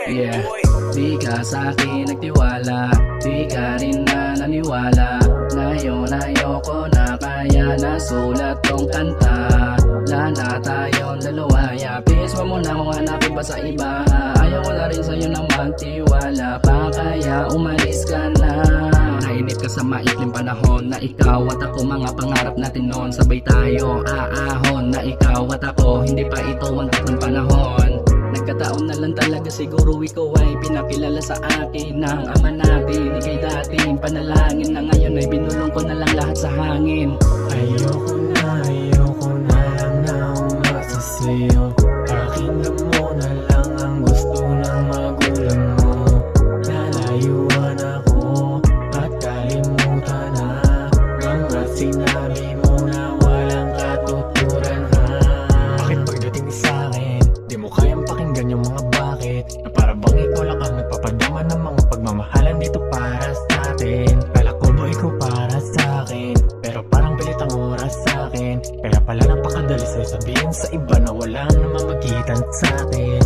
Yeah, di ka sa'kin nagtiwala, di ka rin na naniwala. Ngayon ayoko na, kaya nasulat tong kanta. Wala na tayong dalawa, please wag mo na kung hanapin pa sa iba. Ayaw ko na rin sa'yo na magtiwala pa, kaya umalis ka na. Nainip ka sa maikling panahon na ikaw at ako, mga pangarap natin noon. Sabay tayo aahon na ikaw at ako, hindi pa ito ang ng panahon. Nagkataon na lang talaga, siguro ikaw ay pinakilala sa akin ng ama natin. Ika'y dating panalangin na ngayon ay binulong ko na lang lahat sa hangin. Ayoko na lang na umasa sa'yo. Pakinggan mo na lang ang gusto ng magulang mo. Lalayuan ako at kalimutan na mga sinabi mo na walang katuturan, ha? Bakit pagdating sa'kin di mo kayang pakinggan yung mga bakit? Na para bang ikaw lang ang nagpapadama ng mga pagmamahalan dito para sa atin. Kala ko ba ikaw para sa'kin, pero parang pilit ang oras sa'kin. Kaya pala napakadali sa'yo sabihin sa iba na walang namamagitan sa'kin.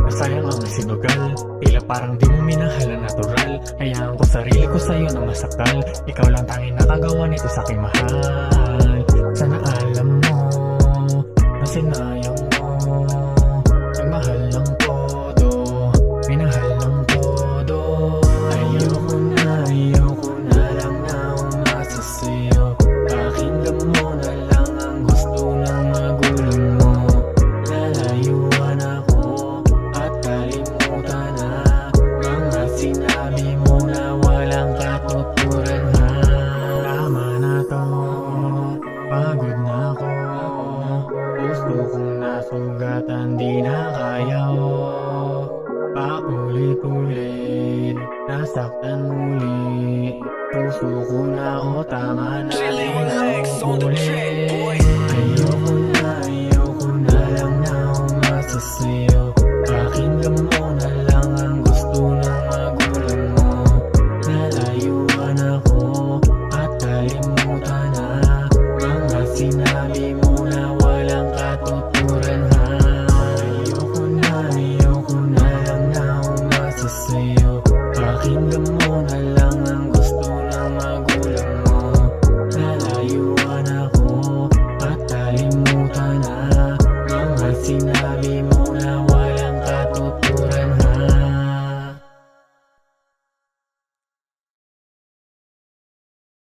Sayang ang sinugal, tila parang di mo minahal na natural. Hayaan ko sarili ko sa'yo na masakal. Ikaw lang tanging nakagawa nito sa'king mahal. Sana alam mo na sinayang mo. Nagmahal ng todo, minahal ng todo. Ayoko na lang na umasa sa'yo. Pakinggan mo na lang ang gusto ng magulang mo. Lalayuan ako at kalimutan na mga sinabi mo na walang katuturan, ha? Tama na to, pagod na ako. Gusto kong nasugatan, di na kaya ko. Paulit-ulit, nasaktan muli. Susuko na ako, tama na rin ang huli. Ayoko na lang na umasa sa'yo.